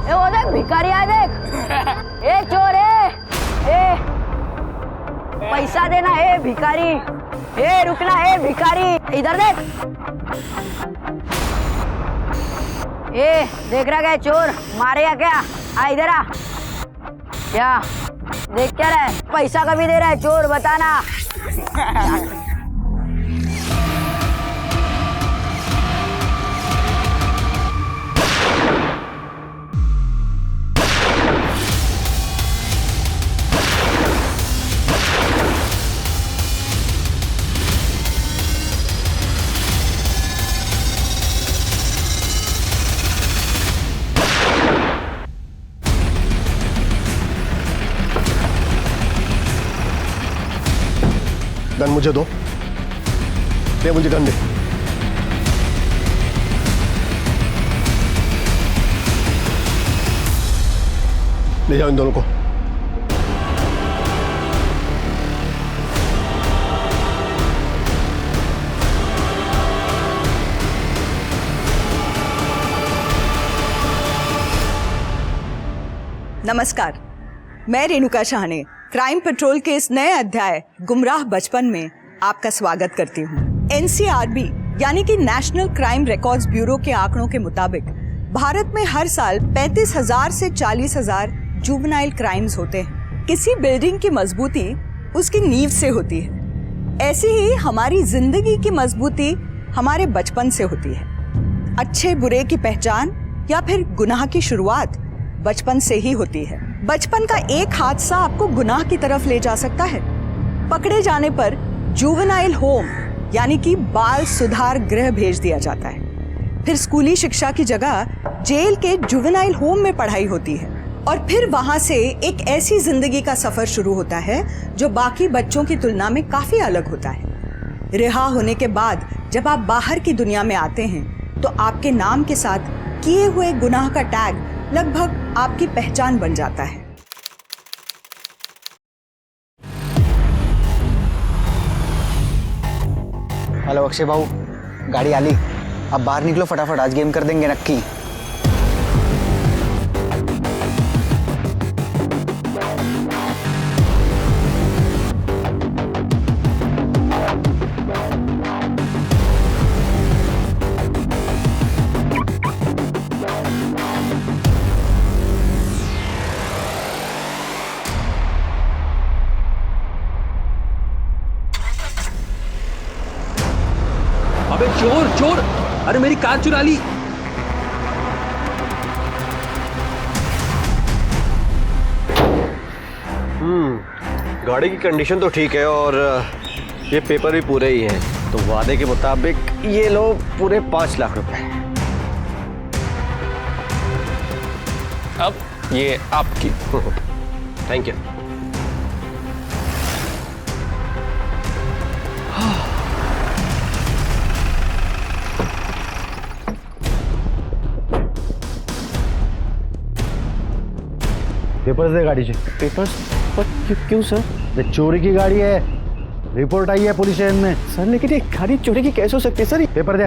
ए वो देख भिखारी आया देख। ए चोर ए पैसा देना ए भिखारी। ए रुकना ए भिखारी, इधर देख। ए देख रहा क्या चोर मारे या क्या? आ इधर आ। क्या देख क्या रहा है? पैसा कभी दे रहा है चोर, बताना। गन मुझे दो, दे मुझे गन दे। ले जाओ इन दोनों को। नमस्कार, मैं रेणुका शाहने क्राइम पेट्रोल के इस नए अध्याय गुमराह बचपन में आपका स्वागत करती हूँ। एनसीआरबी यानी कि नेशनल क्राइम रिकॉर्ड्स ब्यूरो के आंकड़ों के मुताबिक भारत में हर साल 35,000 से 40,000 जुवेनाइल क्राइम्स होते हैं। किसी बिल्डिंग की मजबूती उसकी नींव से होती है, ऐसी ही हमारी जिंदगी की मजबूती हमारे बचपन से होती है। अच्छे बुरे की पहचान या फिर गुनाह की शुरुआत बचपन से ही होती है। बचपन का एक हादसा आपको गुनाह की तरफ ले जा सकता है। पकड़े जाने पर जुवेनाइल होम यानी कि बाल सुधार गृह भेज दिया जाता है। फिर स्कूली शिक्षा की जगह जेल के जुवेनाइल होम में पढ़ाई होती है और फिर वहां से एक ऐसी जिंदगी का सफर शुरू होता है जो बाकी बच्चों की तुलना में काफी अलग होता है। रिहा होने के बाद जब आप बाहर की दुनिया में आते हैं तो आपके नाम के साथ किए हुए गुनाह का टैग लगभग आपकी पहचान बन जाता है। हेलो अक्षय भाऊ, गाड़ी आली। अब बाहर निकलो फटाफट, आज गेम कर देंगे नक्की। अबे चोर चोर, अरे मेरी कार चुरा ली। गाड़ी की कंडीशन तो ठीक है और ये पेपर भी पूरे ही हैं, तो वादे के मुताबिक ये लो पूरे 5 लाख रुपए। अब ये आपकी। Thank you. पेपर्स दे गाड़ी से। पेपर्स? पर क्यों सर? ये चोरी की गाड़ी है, रिपोर्ट आई है पुलिस स्टेशन में। सर लेकिन ये गाड़ी चोरी की कैसे हो सकती है सर? पेपर दे।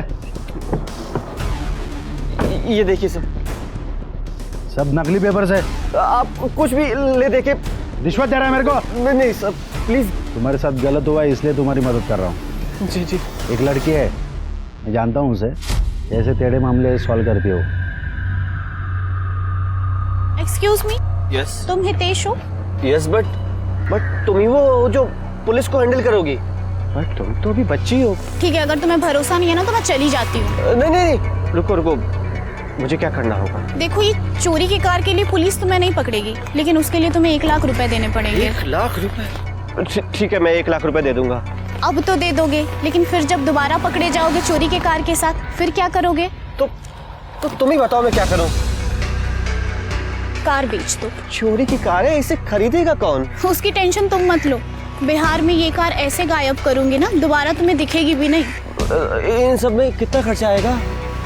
ये देखिए सर, सब नकली पेपर्स है। आप कुछ भी ले देके। रिश्वत दे रहा है मेरे को? नहीं सर प्लीज। तुम्हारे साथ गलत हुआ है इसलिए तुम्हारी मदद कर रहा हूँ। जी जी। एक लड़की है, मैं जानता हूँ उसे, ऐसे टेढ़े मामले सॉल्व करती हो। Excuse me, yes. तुम हितेश हो? यस बट तुम ही वो जो पुलिस को हैंडल करोगी। बट तुम तो अभी बच्ची हो। ठीक है, अगर तुम्हें भरोसा नहीं है ना तो मैं चली जाती हूँ। नहीं, रुको, मुझे क्या करना होगा? देखो, ये चोरी की कार के लिए पुलिस तुम्हें नहीं पकड़ेगी, लेकिन उसके लिए तुम्हें 1 लाख रुपए देने पड़ेंगे। 1 लाख रुपए? ठीक है, मैं 1 लाख रुपए दे दूंगा। अब तो दे दोगे, लेकिन फिर जब दोबारा पकड़े जाओगे चोरी के कार के साथ, फिर क्या करोगे? तो तुम ही बताओ मैं क्या करूं? कार बेच दो। चोरी की कार है, इसे खरीदेगा कौन? उसकी टेंशन तुम मत लो, बिहार में ये कार ऐसे गायब करूंगी ना, दोबारा तुम्हें दिखेगी भी नहीं। इन सब में कितना खर्चा आएगा?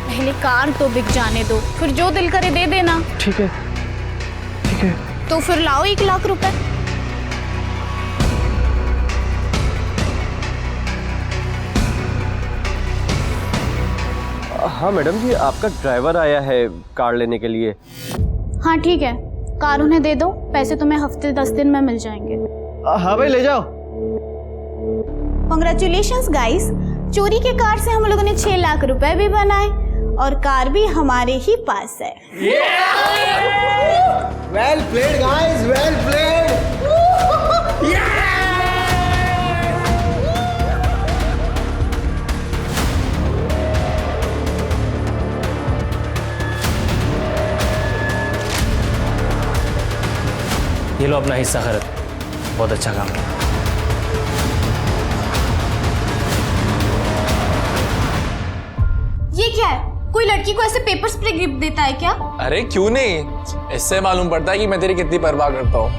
पहले कार तो बिक जाने दो, फिर जो दिल करे दे देना। ठीक है। तो फिर लाओ 1 लाख रुपए। हाँ मैडम जी, आपका ड्राइवर आया है कार लेने के लिए। हाँ ठीक है, कार उन्हें दे दो, पैसे तुम्हें हफ्ते 10 दिन में मिल जाएंगे। हाँ भाई ले जाओ। कॉन्ग्रेचुलेशंस गाइस, चोरी के कार से हम लोगों ने 6 लाख रुपए भी बनाए और कार भी हमारे ही पास है। Well played guys, well played. ये लो अपना हिस्सा खरीद, बहुत अच्छा काम किया। ये क्या है? कोई लड़की को ऐसे पेपर स्प्रे गिफ्ट देता है क्या? अरे क्यों नहीं, इससे मालूम पड़ता है कि मैं तेरी कितनी परवाह करता हूँ।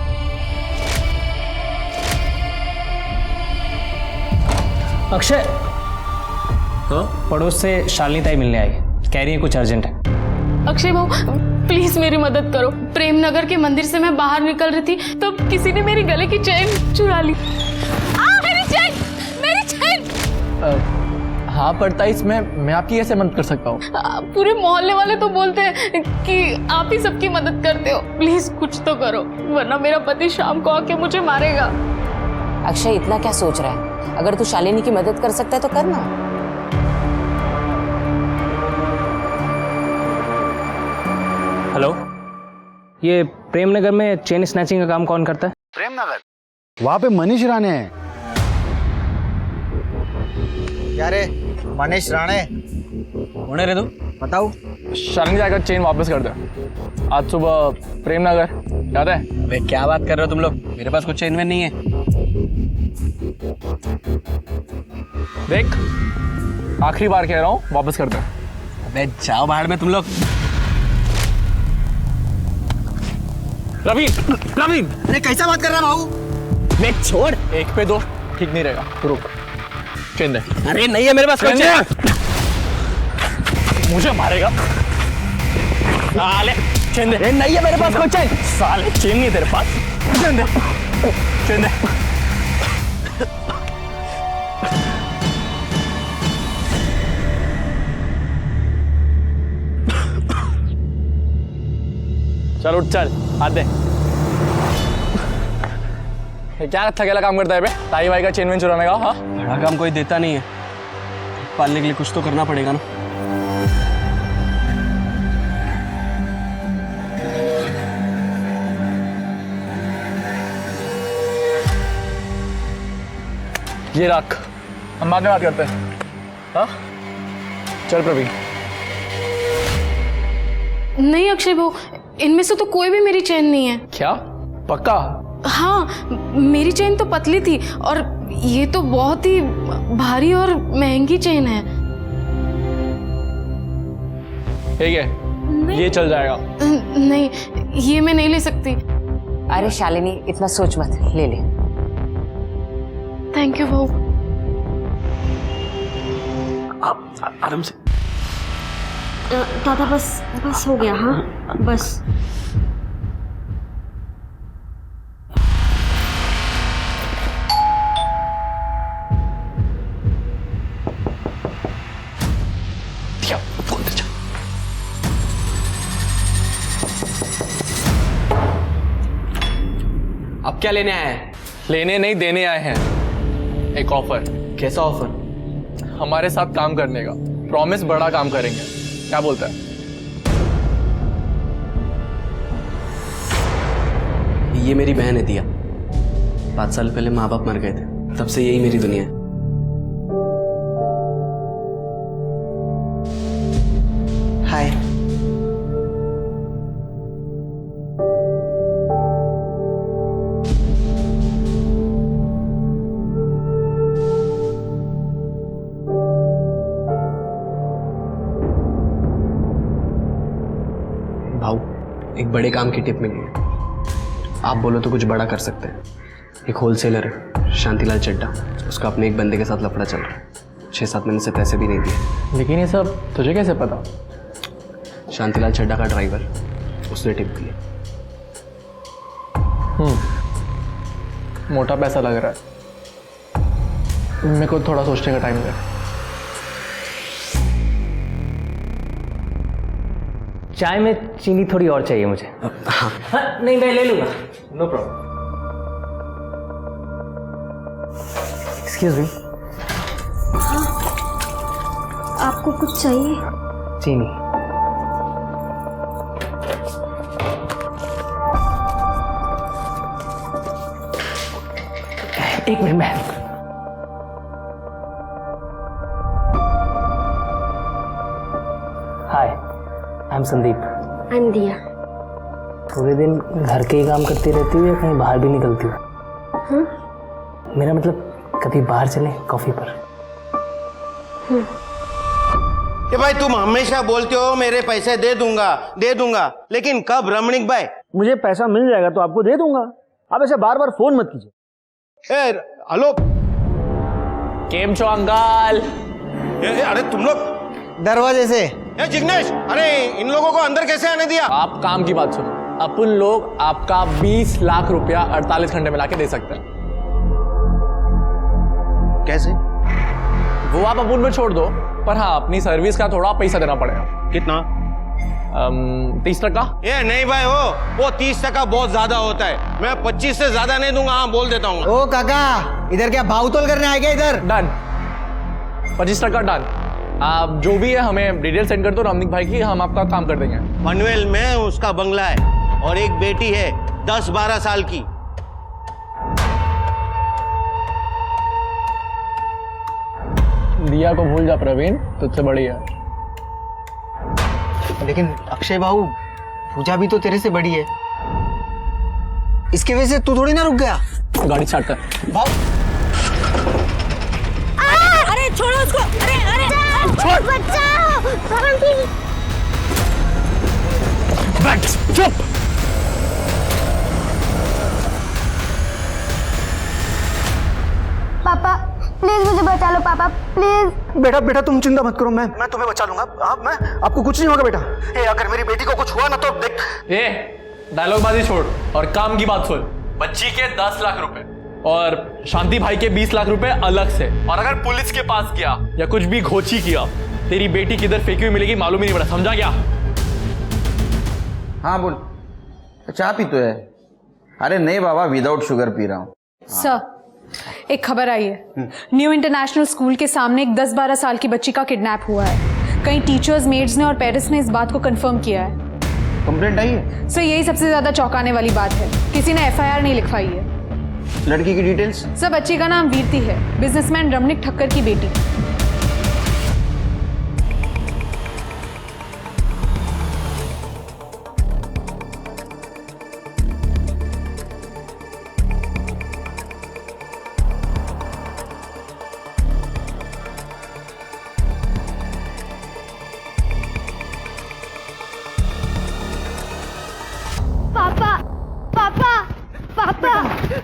अक्षय, हाँ? पड़ोस से शालिनी ताई मिलने आई, कह रही है कुछ अर्जेंट है। अक्षय भाऊ प्लीज मेरी मदद करो। प्रेमनगर के मंदिर से मैं बाहर निकल रही थी तो किसी ने मेरी गले की चेन चुरा ली। मेरी चेन, मेरी चेन। हाँ पड़ता है इसमें, मैं आपकी कैसे मदद कर सकता हूँ? पूरे मोहल्ले वाले तो बोलते हैं कि आप ही सबकी मदद करते हो। प्लीज कुछ तो करो, वरना मेरा पति शाम को आके मुझे मारेगा। अक्षय इतना क्या सोच रहा है? अगर तू शालिनी की मदद कर सकता है तो करना। हेलो, ये प्रेमनगर में चेन स्नैचिंग का काम कौन करता है? प्रेमनगर, वहाँ पे मनीष राणे है। क्या रे मनीष राणे? कौन है रे तू? बताओ। शालिनी ताई का चेन वापस कर दे। आज सुबह प्रेमनगर, याद है? अबे क्या बात कर रहे हो तुम लोग, मेरे पास कुछ चेन वेन नहीं है। देख, आखिरी बार कह रहा हूँ, वापस कर दे। अबे जाओ बाहर में तुम लोग। रवि, रवि, अरे कैसा बात कर रहा भाऊ? मैं छोड़। एक पे दो ठीक नहीं रहेगा, रुक। चेन दे। अरे नहीं है मेरे पास कुछ चेन। मुझे मारेगा साले। चेन दे। अरे नहीं है मेरे पास कुछ चेन। साले चेन नहीं है तेरे पास। चेन दे, चेन दे। चल उठ, चल हाथ दे। ये क्या थकेला काम करता है बे? ताई भाई का चेन वेन चुराने का? हाँ, बड़ा काम कोई देता नहीं है, पालने के लिए कुछ तो करना पड़ेगा ना। ये रख, हम बाद में बात करते हैं। हाँ चल प्रवीण। नहीं अक्षय भाऊ, इनमें से तो कोई भी मेरी चेन नहीं है। क्या पक्का? हाँ, मेरी चेन तो पतली थी और ये तो बहुत ही भारी और महंगी चेन है। ठीक है, ये चल जाएगा। नहीं, ये मैं नहीं ले सकती। अरे शालिनी इतना सोच मत, ले ले। थैंक यू भाऊ। आराम से। दादा बस हो गया। हाँ बस। अब क्या लेने आए हैं? लेने नहीं, देने आए हैं एक ऑफर। कैसा ऑफर? हमारे साथ काम करने का प्रॉमिस, बड़ा काम करेंगे। क्या बोलता है? ये मेरी बहन है दिया। 5 साल पहले माँ बाप मर गए थे, तब से यही मेरी दुनिया है। हाय। भाऊ, एक बड़े काम की टिप मिली है। आप बोलो तो कुछ बड़ा कर सकते हैं। एक होलसेलर है शांतिलाल चड्डा, उसका अपने एक बंदे के साथ लफड़ा चल रहा है। 6-7 महीने से पैसे भी नहीं दिए। लेकिन ये सब तुझे कैसे पता? शांतिलाल चड्डा का ड्राइवर, उसने टिप दी। मोटा पैसा लग रहा है। मेरे को थोड़ा सोचने का टाइम दे। चाय में चीनी थोड़ी और चाहिए मुझे। हाँ, नहीं मैं ले लूंगा, नो प्रॉब्लम। Excuse me. आपको कुछ चाहिए? चीनी। एक मिनट में। Hi, I am Sandeep. I am Diya. पूरे दिन घर के ही काम करती रहती है या कहीं बाहर भी निकलती हो? मेरा मतलब कभी बाहर चले कॉफी पर। कि भाई तुम हमेशा बोलते हो मेरे पैसे दे दूंगा, लेकिन कब रमणीक भाई? मुझे पैसा मिल जाएगा तो आपको दे दूंगा, आप ऐसे बार बार फोन मत कीजिए। हेलो, केम छो अंकल? अरे तुम लोग दरवाजे से। जिग्नेश, अरे इन लोगों को अंदर कैसे आने दिया? आप काम की बात सुनो, अपन लोग आपका 20 लाख रुपया 48 घंटे में लाके दे सकते हैं। कैसे? वो आप अपन में छोड़ दो, पर हाँ अपनी सर्विस का थोड़ा पैसा देना पड़ेगा। कितना? 30%। ये नहीं भाई, वो 30% बहुत ज्यादा होता है। मैं 25 से ज्यादा नहीं दूंगा, हाँ बोल देता हूँ। ओ काका, इधर क्या भावतोल करने आए क्या इधर? Done, 25% done. आप जो भी है हमें डिटेल सेंड कर दो रमणीक भाई की, हम आपका काम कर देंगे। पनवेल में उसका बंगला है और एक बेटी है 10-12 साल की। दिया को भूल जा प्रवीण, तुझसे बड़ी है। लेकिन अक्षय बाबू, पूजा भी तो तेरे से बड़ी है, इसकी वजह से तू थोड़ी ना रुक गया। गाड़ी स्टार्ट कर। अरे छोड़ो उसको, अरे बचाओ! चुप। पापा प्लीज मुझे बचा लो, पापा प्लीज। बेटा तुम चिंता मत करो, मैं तुम्हें बचा लूंगा। मैं आपको कुछ नहीं होगा बेटा। अगर मेरी बेटी को कुछ हुआ ना तो देख। डायलॉग बाजी छोड़ और काम की बात सुन। बच्ची के 10 लाख रुपए और शांति भाई के 20 लाख रुपए अलग से, और अगर पुलिस के पास गया या कुछ भी घोची किया, तेरी बेटी किधर फेंकी हुई मिलेगी मालूम ही नहीं पड़ा, समझा क्या? हाँ बोल। चाय पी तो है? अरे नहीं बाबा, विदाउट शुगर पी रहा हूँ। सर, एक खबर आई है, न्यू इंटरनेशनल स्कूल के सामने एक 10-12 साल की बच्ची का किडनैप हुआ है। कई टीचर्स, मेड्स ने और पेरेंट्स ने इस बात को कंफर्म किया है। कंप्लेंट आई है? सर यही सबसे ज्यादा चौंकाने वाली बात है, किसी ने FIR नहीं लिखवाई है। लड़की की डिटेल्स? सर बच्ची का नाम वीरती है, बिजनेसमैन रमणीक ठक्कर की बेटी।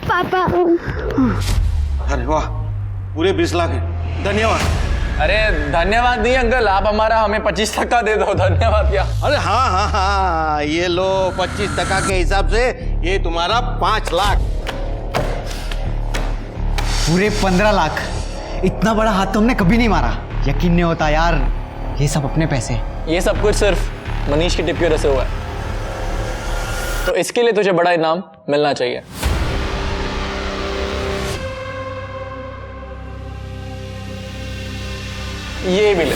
पापा। अरे वाह, पूरे 20 लाख है, धन्यवाद। अरे धन्यवाद नहीं अंकल, आप हमारा हमें 25% दे दो, धन्यवाद क्या। अरे हाँ, ये लो 25% के हिसाब से ये तुम्हारा 5 लाख। पूरे 15 लाख। इतना बड़ा हाथ तो हमने कभी नहीं मारा। यकीन नहीं होता यार, ये सब अपने पैसे। ये सब कुछ सिर्फ मनीष की टिप की वजह से हुआ है, तो इसके लिए तुझे बड़ा इनाम मिलना चाहिए। ये भी ले,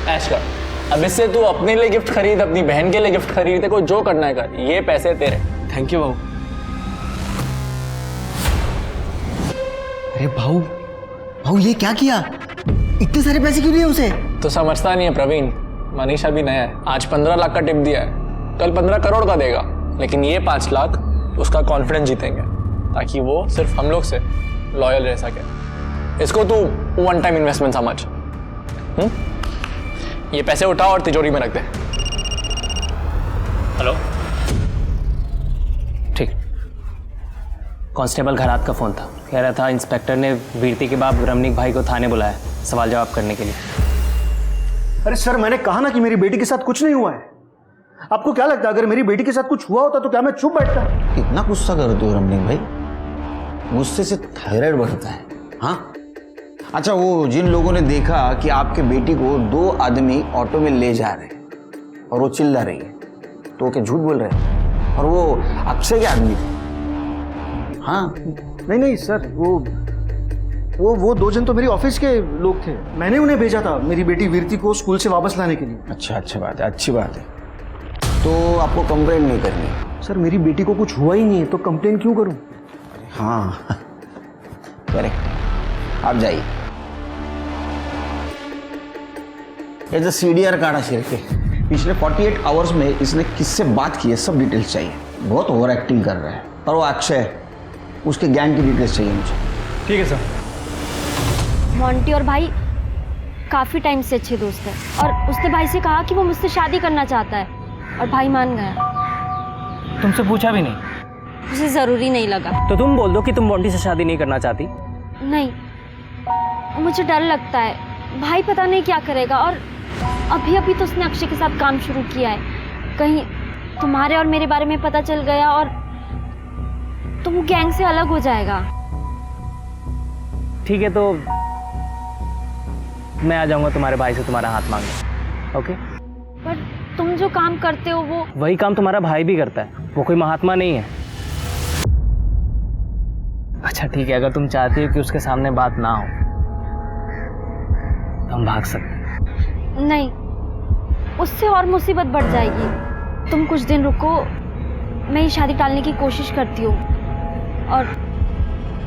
ऐश कर। अब इससे तू अपने लिए गिफ्ट खरीद, अपनी बहन के लिए गिफ्ट खरीद, को जो करना है कर, ये पैसे तेरे। थैंक यू बाबू। अरे भाऊ ये क्या किया? इतने सारे पैसे क्यों दिए उसे? तो समझता नहीं है प्रवीण, मनीष अभी नया है, आज 15 लाख का टिप दिया है, कल 15 करोड़ का देगा, लेकिन ये 5 लाख उसका कॉन्फिडेंस जीतेंगे, ताकि वो सिर्फ हम लोग से लॉयल रह सके। इसको तू 1 टाइम इन्वेस्टमेंट समझ। ये पैसे उठाओ और तिजोरी में रख दे। हेलो, ठीक। कांस्टेबल घरात का फोन था, कह रहा था इंस्पेक्टर ने वीरती के बाप रमणीक भाई को थाने बुलाया सवाल जवाब करने के लिए। अरे सर, मैंने कहा ना कि मेरी बेटी के साथ कुछ नहीं हुआ है। आपको क्या लगता है अगर मेरी बेटी के साथ कुछ हुआ होता तो क्या मैं चुप बैठता? कितना गुस्सा करते हो रमणीक भाई, गुस्से से थायराइड बढ़ता है। हाँ अच्छा, वो जिन लोगों ने देखा कि आपके बेटी को 2 आदमी ऑटो में ले जा रहे, और वो चिल्ला रही है, तो वो क्या झूठ बोल रहे हैं? और वो अक्षय के आदमी थे। हाँ नहीं सर, वो 2 जन तो मेरी ऑफिस के लोग थे। मैंने उन्हें भेजा था मेरी बेटी वीरती को स्कूल से वापस लाने के लिए। अच्छा, अच्छी बात है, अच्छी बात है। तो आपको कंप्लेंट नहीं करनी है? सर मेरी बेटी को कुछ हुआ ही नहीं है तो कंप्लेन क्यों करूं? हाँ करेक्ट, आप जाइए। ये जो CDR काटा सिर के, पिछले 48 आवर्स में इसने किससे बात की है सब डिटेल्स चाहिए। बहुत ओवर एक्टिंग कर रहा है। और वो अक्षय, उसके गैंग की डिटेल्स चाहिए मुझे। ठीक है सर। मोंटी और भाई काफ़ी टाइम से अच्छे दोस्त हैं और उसने भाई से कहा कि वो मुझसे शादी करना चाहता है और भाई मान गया। तुमसे पूछा भी नहीं? उसे ज़रूरी नहीं लगा। तो तुम बोल दो कि तुम मोंटी से शादी नहीं करना चाहती। नहीं, मुझे डर लगता है, भाई पता नहीं क्या करेगा। और अभी तो उसने अक्षय के साथ काम शुरू किया है। कहीं तुम्हारे और मेरे बारे में पता चल गया और तो वो गैंग से अलग हो जाएगा। ठीक है, तो मैं आ जाऊंगा तुम्हारे भाई से तुम्हारा हाथ मांगने। ओके? पर तुम जो काम करते हो वो वही काम तुम्हारा भाई भी करता है, वो कोई महात्मा नहीं है। अच्छा ठीक है, अगर तुम चाहती हो कि उसके सामने बात ना हो तो हम भाग सकते हैं। नहीं, उससे और मुसीबत बढ़ जाएगी। तुम कुछ दिन रुको, मैं ये शादी टालने की कोशिश करती हूँ और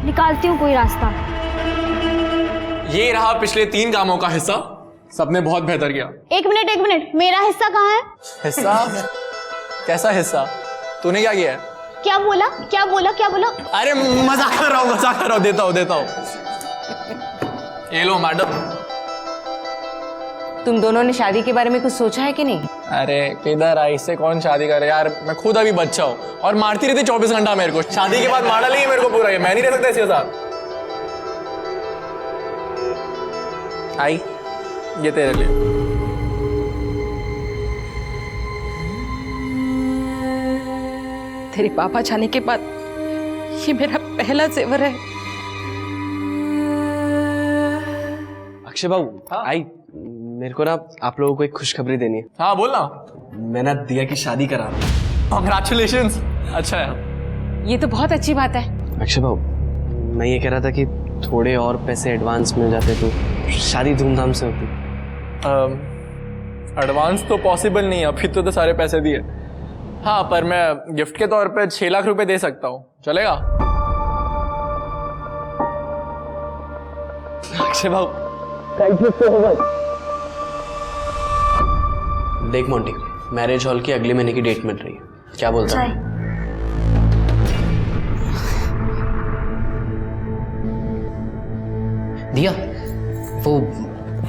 निकालती हूँ कोई रास्ता। ये रहा पिछले 3 कामों का हिस्सा। सबने बहुत बेहतर किया। एक मिनट, मेरा हिस्सा कहाँ है? हिस्सा? कैसा हिस्सा? तूने क्या किया है? क्या बोला? अरे मजाक कर रहा हूँ, देता हूँ। ये लो मैडम। तुम दोनों ने शादी के बारे में कुछ सोचा है कि नहीं? अरे किधर आई, इससे कौन शादी करे यार। मैं खुद अभी बच्चा हूँ और मारती रहती 24 घंटा मेरे को। शादी के बाद मारा नहीं मेरे को पूरा, मैं नहीं रह सकता इसके साथ। आई, ये तेरे लिए। तेरे पापा जाने के बाद ये मेरा पहला जेवर है। अक्षय बाबू, आई मेरे को ना आप लोगों को एक खुशखबरी देनी है। हाँ बोल ना। मैं ना दिया की शादी करा रहा हूँ। कांग्रेचुलेशंस। अच्छा है, ये तो बहुत अच्छी बात है। अक्षय बाबू, मैं ये कह रहा था कि थोड़े और पैसे एडवांस मिल जाते तो शादी धूमधाम से होती। एडवांस तो पॉसिबल नहीं है, अभी तो सारे पैसे दिए। हाँ, पर मैं गिफ्ट के तौर पे 6 लाख रुपए दे सकता हूँ, चलेगा? अक्षय बाबू, थैंक यू सो मच। देख मोंटी, मैरिज हॉल की अगले महीने की डेट मिल रही है, क्या बोलता है? दिया, वो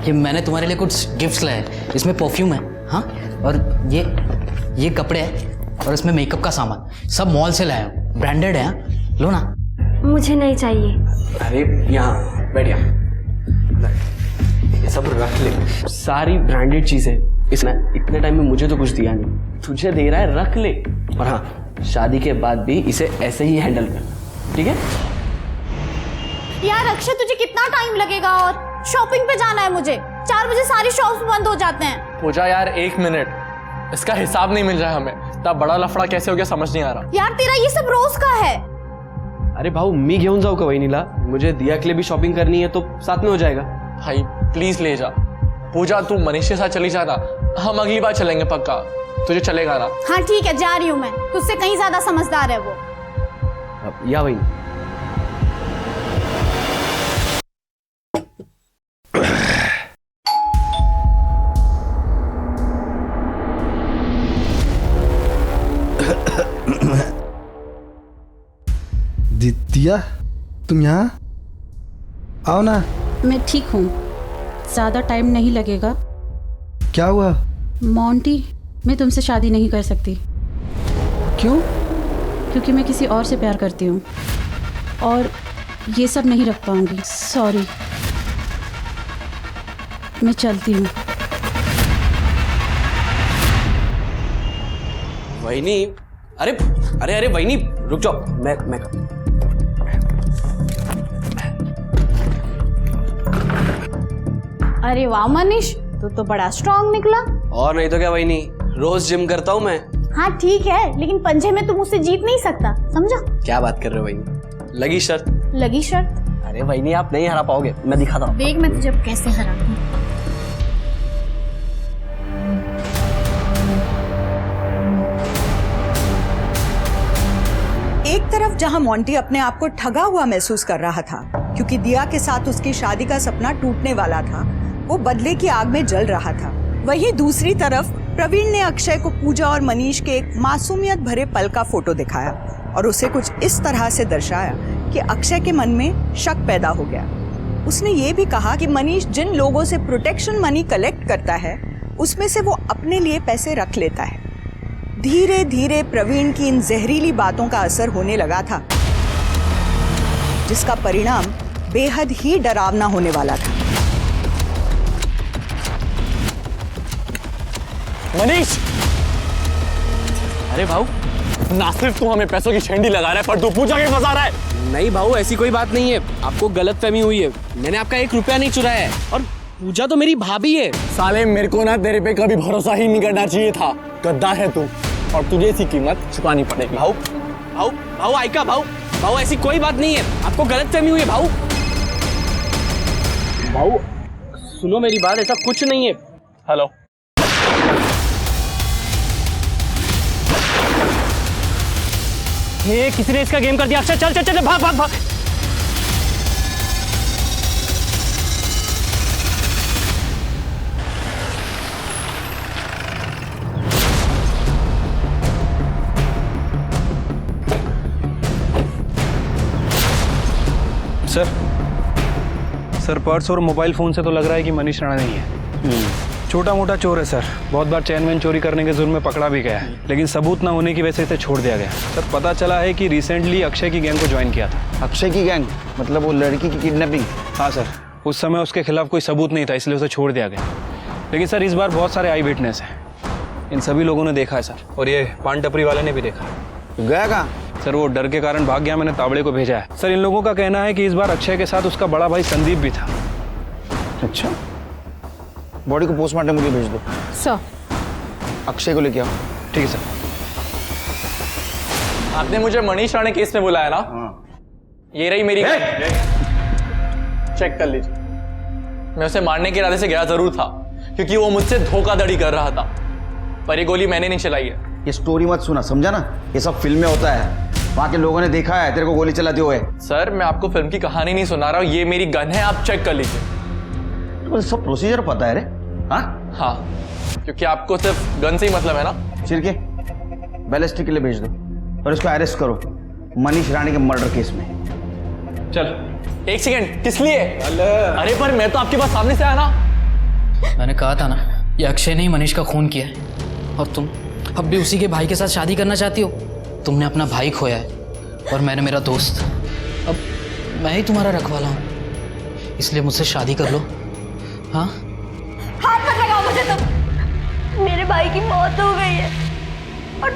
ये मैंने तुम्हारे लिए कुछ गिफ्ट्स लाए हैं। इसमें परफ्यूम है, हाँ, और ये कपड़े हैं और इसमें मेकअप का सामान, सब मॉल से लाया हूँ, ब्रांडेड है। हाँ? लो ना। मुझे नहीं चाहिए। अरे यहाँ बैठ, ये सब रख ले, सारी ब्रांडेड चीजें। इसने इतने टाइम में मुझे तो कुछ दिया नहीं, तुझे दे रहा है, रख ले। और हाँ, शादी के बाद भी इसे ऐसे ही हैंडल करना, ठीक है? यार अक्षय, तुझे कितना टाइम लगेगा? और शॉपिंग पे जाना है मुझे। 4 बजे सारी शॉप्स बंद हो जाते हैं। पूजा यार 1 मिनट, इसका हिसाब नहीं मिल रहा है हमें। तब बड़ा लफड़ा कैसे हो गया समझ नहीं आ रहा। यार तेरा ये सब रोज का है। अरे भाऊ, मी घेऊन जाऊ का वहिनीला? मुझे दिया के लिए भी शॉपिंग करनी है तो साथ में हो जाएगा। भाई प्लीज ले जा। पूजा तू मनीष के साथ चली जाना, हम अगली बार चलेंगे पक्का। तुझे चलेगा ना? हाँ ठीक है, जा रही हूँ मैं। तुझसे कहीं ज्यादा समझदार है वो। या वही। दिया, तुम यहाँ आओ ना। मैं ठीक हूँ, ज़्यादा टाइम नहीं लगेगा। क्या हुआ? मोंटी, मैं तुमसे शादी नहीं कर सकती। क्यों? क्योंकि मैं किसी और से प्यार करती हूँ और ये सब नहीं रख पाऊंगी। सॉरी, मैं चलती हूँ। वहिनी, अरे अरे अरे वहिनी रुक जाओ, मैं अरे वाह मनीष, तू तो बड़ा स्ट्रांग निकला। और नहीं तो क्या वहिनी, रोज जिम करता हूँ मैं। हाँ ठीक है, लेकिन पंजे में तुम उससे जीत नहीं सकता, समझा? क्या बात कर रहे हो वहीनी? लगी शर्त? लगी शर्त? अरे वहीनी आप नहीं हरा पाओगे, मैं दिखाता हूँ। देख मैं तुझे अब कैसे हराती हूँ। एक तरफ जहां मोंटी अपने आप को ठगा हुआ महसूस कर रहा था क्योंकि दिया के साथ उसकी शादी का सपना टूटने वाला था, वो बदले की आग में जल रहा था, वहीं दूसरी तरफ प्रवीण ने अक्षय को पूजा और मनीष के एक मासूमियत भरे पल का फोटो दिखाया और उसे कुछ इस तरह से दर्शाया कि अक्षय के मन में शक पैदा हो गया। उसने ये भी कहा कि मनीष जिन लोगों से प्रोटेक्शन मनी कलेक्ट करता है उसमें से वो अपने लिए पैसे रख लेता है। धीरे धीरे प्रवीण की इन जहरीली बातों का असर होने लगा था, जिसका परिणाम बेहद ही डरावना होने वाला था। मनीष! अरे भाऊ, ना सिर्फ तू हमें पैसों की छेंडी लगा रहा है, पर तू पूजा के फंसा रहा है। नहीं भाऊ, ऐसी कोई बात नहीं है, आपको गलतफहमी हुई है। मैंने आपका 1 रुपया नहीं चुराया है, और पूजा तो मेरी भाभी है। साले मेरे को ना तेरे पे कभी भरोसा ही नहीं करना चाहिए था। गद्दार है तू, और तुझे इसकी कीमत चुकानी पड़ेगी। भाऊ भाऊ भाऊ आइका भाऊ, भाऊ ऐसी कोई बात नहीं है, आपको गलतफहमी हुई है भाऊ। भाऊ सुनो मेरी बात, ऐसा कुछ नहीं है। हेलो, ये किसी ने इसका गेम कर दिया। अक्षय चल चल चल, भाग भाग भाग। सर पर्स और मोबाइल फ़ोन से तो लग रहा है कि मनीष राणा नहीं है। छोटा मोटा चोर है सर, बहुत बार चैन वैन चोरी करने के जुर्म में पकड़ा भी गया है, लेकिन सबूत ना होने की वजह से इसे छोड़ दिया गया। सर पता चला है कि रिसेंटली अक्षय की गैंग को ज्वाइन किया था। अक्षय की गैंग मतलब वो लड़की की किडनैपिंग? हाँ सर, उस समय उसके खिलाफ कोई सबूत नहीं था, इसलिए उसे छोड़ दिया गया। लेकिन सर इस बार बहुत सारे आई विटनेस हैं, इन सभी लोगों ने देखा है सर, और ये पान टपरी वाले ने भी देखा है। गया कहाँ? सर वो डर के कारण भाग गया, मैंने तावड़े को भेजा है। सर इन लोगों का कहना है कि इस बार अक्षय के साथ उसका बड़ा भाई संदीप भी था। अच्छा, बॉडी को पोस्टमार्टम के लिए भेज दो। सर अक्षय को लेके आओ। ठीक है सर। आपने मुझे मनीष राणे केस में बुलाया ना? ये रही मेरी चेक कर लीजिए। मैं उसे मारने के इरादे से गया जरूर था, क्योंकि वो मुझसे धोखाधड़ी कर रहा था, पर ये गोली मैंने नहीं चलाई है। ये स्टोरी मत सुना, समझा ना? ये सब फिल्म में होता है, वहां के लोगों ने देखा है तेरे को गोली चलाते हुए। सर मैं आपको फिल्म की कहानी नहीं सुना रहा हूँ, ये मेरी गन है, आप चेक कर लीजिए। तो सब प्रोसीजर पता है रे? हाँ, क्योंकि आपको सिर्फ गन से ही मतलब है ना। चिरके बैलिस्टिक के लिए भेज दो और इसको अरेस्ट करो मनीष राणे के मर्डर केस में। चल एक सेकंड, किस लिए? अरे पर मैं तो आपके पास सामने से आया ना। मैंने कहा था ना, ये अक्षय ने ही मनीष का खून किया है, और तुम अब भी उसी के भाई के साथ शादी करना चाहती हो। तुमने अपना भाई खोया है और मैंने मेरा दोस्त। अब मैं ही तुम्हारा रखवाला हूँ, इसलिए मुझसे शादी कर लो। हाँ, हाथ मत लगाओ मुझे तुम। मेरे भाई की मौत हो गई है और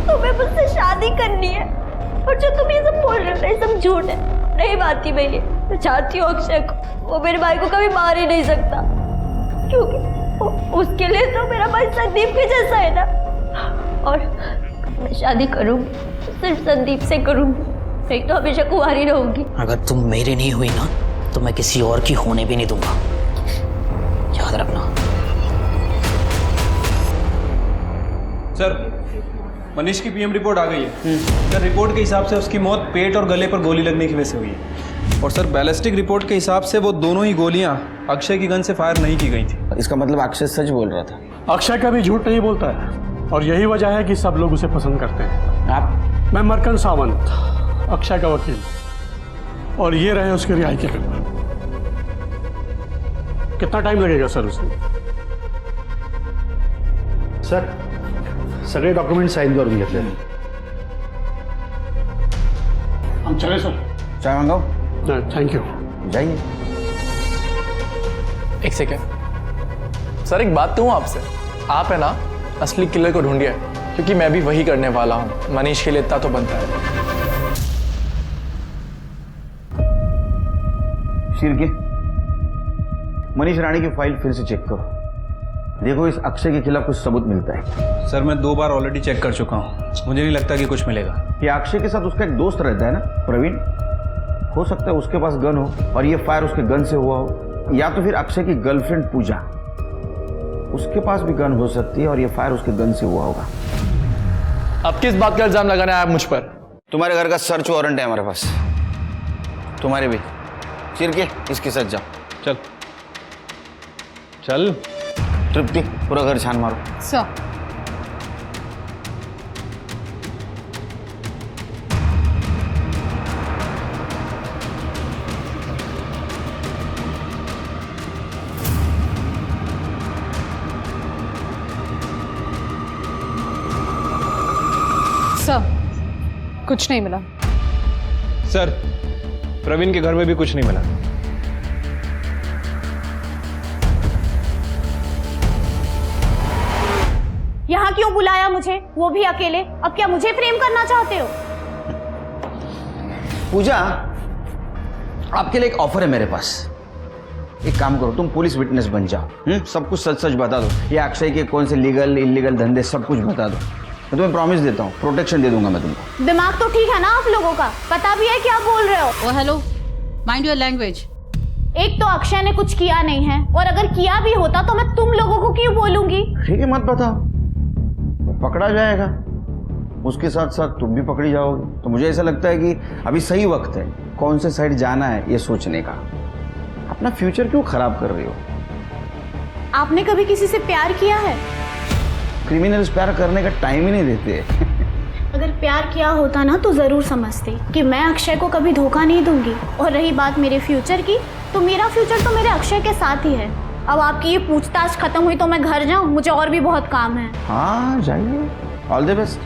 तुम्हें मुझसे शादी करनी है, और जो तुम ये सब बोल रहे हो ये सब झूठ है। नहीं मानती मैं ये। मैं चाहती हूँ अक्षय को, वो मेरे भाई को कभी मार ही नहीं सकता, क्योंकि उसके लिए तो मेरा भाई संदीप के जैसा है ना। और मैं शादी करूंगी सिर्फ संदीप से करूंगी, नहीं तो हमेशा कुंवारी रहूंगी। अगर तुम मेरी नहीं हुई ना तो मैं किसी और की होने भी नहीं दूंगा, याद रखना। सर मनीष की पीएम रिपोर्ट आ गई है। सर रिपोर्ट के हिसाब से उसकी मौत पेट और गले पर गोली लगने की वजह से हुई है, और सर बैलिस्टिक रिपोर्ट के हिसाब से वो दोनों ही गोलियां अक्षय की गन से फायर नहीं की गई थी। इसका मतलब अक्षय सच बोल रहा था। अक्षय कभी झूठ नहीं बोलता है, और यही वजह है कि सब लोग उसे पसंद करते हैं। आप? मैं मरकन सावंत, अक्षय का वकील, और ये रहे उसके रिहाई के पेपर। कितना टाइम लगेगा सर उसे? सर सगळे डॉक्युमेंट साइन करून घेतले। हम चले सर। चाय मंगाओ? Thank you. जाइए। एक सेकेंड सर, एक बात कहूँ आपसे, आप है ना असली किलर को ढूंढिए, क्योंकि मैं भी वही करने वाला हूँ। मनीष के लिए इतना तो बनता है। शिरके, मनीष राणे की फाइल फिर से चेक करो। देखो इस अक्षय के खिलाफ कुछ सबूत मिलता है। सर मैं 2 बार ऑलरेडी चेक कर चुका हूँ, मुझे नहीं लगता कि कुछ मिलेगा। ये अक्षय के साथ उसका एक दोस्त रहता है ना प्रवीण, हो सकता है उसके पास गन हो और ये फायर उसके गन से हुआ हो, या तो फिर अक्षय की गर्लफ्रेंड पूजा, उसके पास भी गन हो सकती है और ये फायर उसके गन से हुआ होगा। अब किस बात का इल्जाम लगाना है आप मुझ पर? तुम्हारे घर का सर्च वारंट है हमारे पास, तुम्हारे भी। चिर के इसके साथ जाओ। चल चल। तृप्ति पूरा घर छान मारो। सर कुछ नहीं मिला। सर प्रवीण के घर में भी कुछ नहीं मिला। यहाँ क्यों बुलाया मुझे, वो भी अकेले? अब क्या मुझे प्रेम करना चाहते हो? पूजा, आपके लिए एक ऑफर है मेरे पास। एक काम करो, तुम पुलिस विटनेस बन जाओ। सब कुछ सच सच बता दो। ये अक्षय के कौन से लीगल इलीगल धंधे सब कुछ बता दो। मैं तुम्हें प्रॉमिस देता हूँ, प्रोटेक्शन दे दूंगा मैं तुमको। दिमाग तो ठीक है ना आप लोगों का? पता भी है क्या बोल रहे हो? ओ हेलो, माइंड योर लैंग्वेज। एक तो अक्षय ने कुछ किया नहीं है, और अगर किया भी होता तो मैं तुम लोगों को क्यों बोलूंगी? ठीक है, मत बताओ, वो पकड़ा जाएगा, उसके साथ साथ तुम भी पकड़ी जाओगे। तो मुझे ऐसा लगता है कि अभी सही वक्त है कौन से साइड जाना है ये सोचने का। अपना फ्यूचर क्यों खराब कर रही हो? आपने कभी किसी से प्यार किया है? क्रिमिनल्स प्यार करने का टाइम ही नहीं देते। अगर प्यार किया होता ना तो जरूर समझते कि मैं अक्षय को कभी धोखा नहीं दूंगी। और रही बात मेरे फ्यूचर की, तो मेरा फ्यूचर तो मेरे अक्षय के साथ ही है। अब आपकी ये पूछताछ खत्म हुई तो मैं घर जाऊं, मुझे और भी बहुत काम है। हाँ जाइए, ऑल द बेस्ट।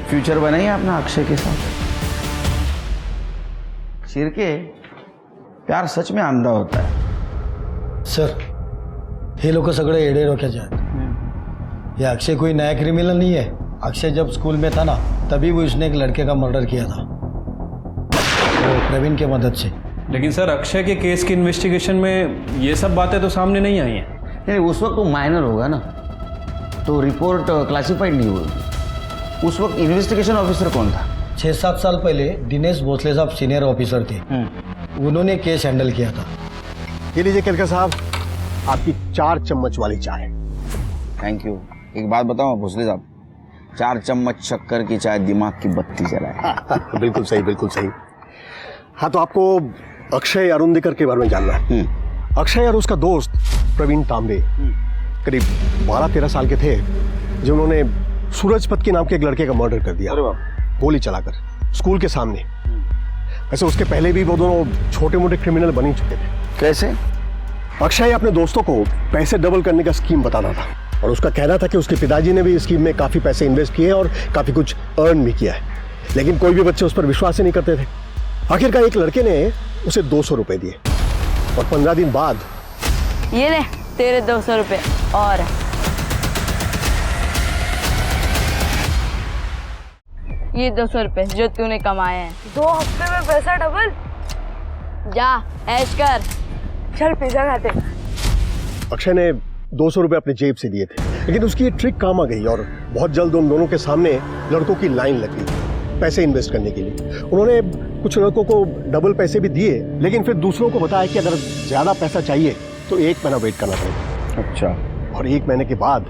फ्यूचर बनाइए अपना अक्षय के साथ। शिरके, प्यार सच में अंधा होता है। सर हे लोग सगळे येडे डोक्याचे आहेत। ये अक्षय कोई नया क्रिमिनल नहीं है। अक्षय जब स्कूल में था ना, तभी वो उसने एक लड़के का मर्डर किया था, वो प्रवीण के मदद से। लेकिन सर अक्षय के केस की इन्वेस्टिगेशन में ये सब बातें तो सामने नहीं आई हैं। नहीं, उस वक्त वो माइनर होगा ना, तो रिपोर्ट क्लासिफाइड नहीं हुई। उस वक्त इन्वेस्टिगेशन ऑफिसर कौन था? 6-7 साल पहले दिनेश भोसले साहब सीनियर ऑफिसर थे, उन्होंने केस हैंडल किया था। ये लीजिए केलकर साहब, आपकी 4 चम्मच वाली चाय। Thank you. एक बात बताओ भोसले साहब, 4 चम्मच शक्कर की चाय दिमाग की बत्ती जलाए। बिल्कुल सही, बिल्कुल सही। हाँ, तो आपको अक्षय अरुंधकर के बारे में जानना है। अक्षय और उसका दोस्त प्रवीण तांबे करीब 12-13 साल के थे, जिन्होंने सूरजपत के नाम के एक लड़के का मर्डर कर दिया, गोली चलाकर स्कूल के सामने। वैसे उसके पहले भी वो दोनों छोटे मोटे क्रिमिनल बन ही चुके थे। कैसे? अक्षय अपने दोस्तों को पैसे डबल करने का स्कीम बताता था, और उसका कहना था कि उसके पिताजी ने भी इस स्कीम में काफी पैसे इन्वेस्ट किए और काफी कुछ अर्न भी किया है, लेकिन कोई भी बच्चे उस पर विश्वास ही नहीं करते थे। आखिरकार एक लड़के ने उसे 200 रुपए दिए, और 15 दिन बाद ये ले तेरे 200 रुपए। और ये 200 रुपए जो तूने कमाए हैं। 2 हफ्ते में पैसा डबल। जा ऐश कर, चल पिज्जा खाते। अक्षय ने 200 रुपए अपने जेब से दिए थे, लेकिन उसकी ये ट्रिक काम आ गई और बहुत जल्द उन दोनों के सामने लड़कों की लाइन लग गई पैसे इन्वेस्ट करने के लिए। उन्होंने कुछ लड़कों को डबल पैसे भी दिए, लेकिन फिर दूसरों को बताया कि अगर ज्यादा पैसा चाहिए तो 1 महीना वेट करना पड़ेगा। अच्छा। और 1 महीने के बाद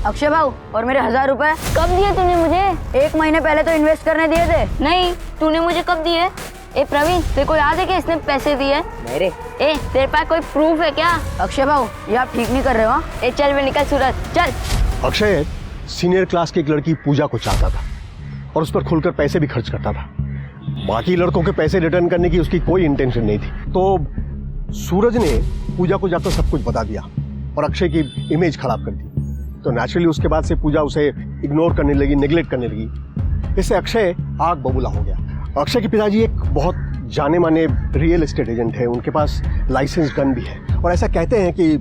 अक्षय भाऊ, और मेरे 1000 रुपए कब दिए तूने मुझे? 1 महीने पहले तो इन्वेस्ट करने दिए थे। नहीं, तूने मुझे कब दिए? ए प्रवीण, तेरे को याद है कि इसने पैसे दिए? मेरे तेरे पास कोई प्रूफ है क्या? अक्षय भाऊ, ये आप ठीक नहीं कर रहे हो। ए चल वे निकल सूरज, चल। अक्षय सीनियर क्लास की एक लड़की पूजा को चाहता था और उस पर खुलकर पैसे भी खर्च करता था। बाकी लड़कों के पैसे रिटर्न करने की उसकी कोई इंटेंशन नहीं थी। तो सूरज ने पूजा को जाकर सब कुछ बता दिया और अक्षय की इमेज खराब कर दी। तो नेचुरली उसके बाद से पूजा उसे इग्नोर करने लगी, नेग्लेक्ट करने लगी। इससे अक्षय आग बबूला हो गया। अक्षय के पिताजी एक बहुत जाने माने रियल एस्टेट एजेंट है, उनके पास लाइसेंस गन भी है, और ऐसा कहते हैं कि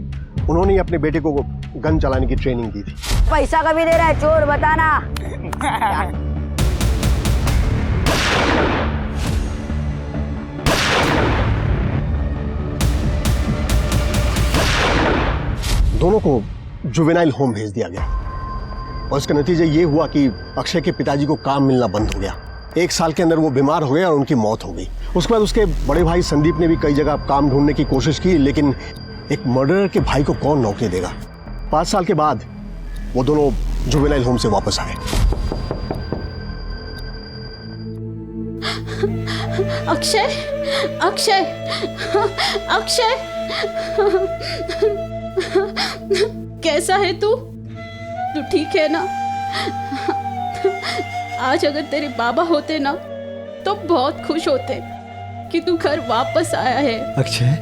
उन्होंने ही अपने बेटे को गन चलाने की ट्रेनिंग दी थी। पैसा कभी दे रहा है चोर, बताना। दोनों को जुवेनाइल होम भेज दिया गया और इसका नतीजा ये हुआ कि अक्षय के पिताजी को काम मिलना बंद हो गया। 1 साल के अंदर वो बीमार हो गए और उनकी मौत हो गई। उसके बाद उसके बड़े भाई संदीप ने भी कई जगह काम ढूंढने की कोशिश की, लेकिन एक मर्डरर के भाई को कौन नौकरी देगा। 5 साल के बाद वो दोनों जुवेनाइल होम से वापस आए। अक्षय, अक्षय, अक्षय, कैसा है तू? तू ठीक है ना? आज अगर तेरे बाबा होते ना तो बहुत खुश होते कि तू घर वापस आया है। अक्षय,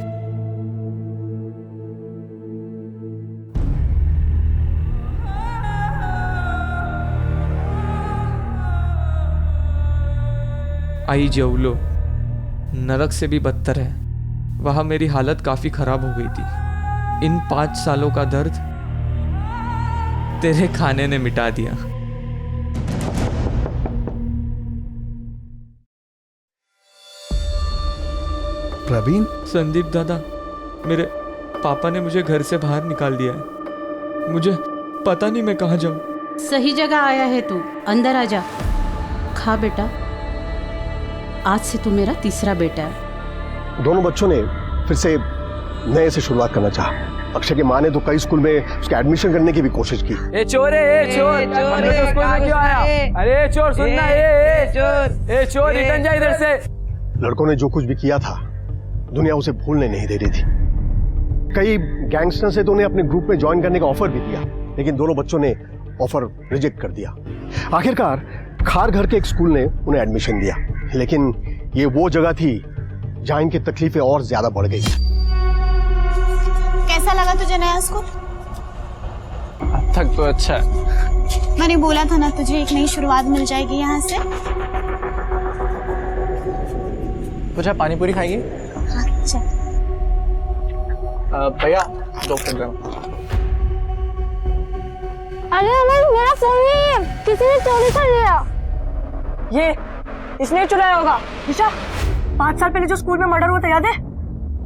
आई जेवलो नरक से भी बदतर है। वहां मेरी हालत काफी खराब हो गई थी। इन 5 सालों का दर्द तेरे खाने ने मिटा दिया। प्रवीण, संदीप दादा, मेरे पापा ने मुझे घर से बाहर निकाल दिया है। मुझे पता नहीं मैं कहाँ जाऊँ। सही जगह आया है तू, अंदर आ जा। खा बेटा, आज से तू मेरा तीसरा बेटा है। दोनों बच्चों ने फिर से नए से शुरुआत करना चाहा। अक्षय की माँ ने तो कई स्कूल में उसका एडमिशन करने की भी कोशिश की। ए चोर है, ए चोर, हमने तो स्कूल में क्यों आया? अरे चोर सुनना, ए चोर रिटर्न जा इधर से। लड़कों ने जो कुछ भी किया था दुनिया उसे भूलने नहीं दे रही थी। कई गैंगस्टर से तो उन्हें अपने ग्रुप में ज्वाइन करने का ऑफर भी दिया, लेकिन दोनों बच्चों ने ऑफर रिजेक्ट कर दिया। आखिरकार खार घर के एक स्कूल ने उन्हें एडमिशन दिया, लेकिन ये वो जगह थी जहां इनकी तकलीफें और ज्यादा बढ़ गई। कैसा लगा तुझे नया स्कूल? अब तक तो अच्छा है। मैंने बोला था ना तुझे एक नई शुरुआत मिल जाएगी यहाँ से। पूजा पानी पूरी खाएगी? अच्छा। भैया 2 प्लेट दो। अरे मेरा फोन नहीं है, किसी ने चोरी कर लिया। ये इसने चुराया होगा। निशा, 5 साल पहले जो स्कूल में मर्डर हुआ था याद है?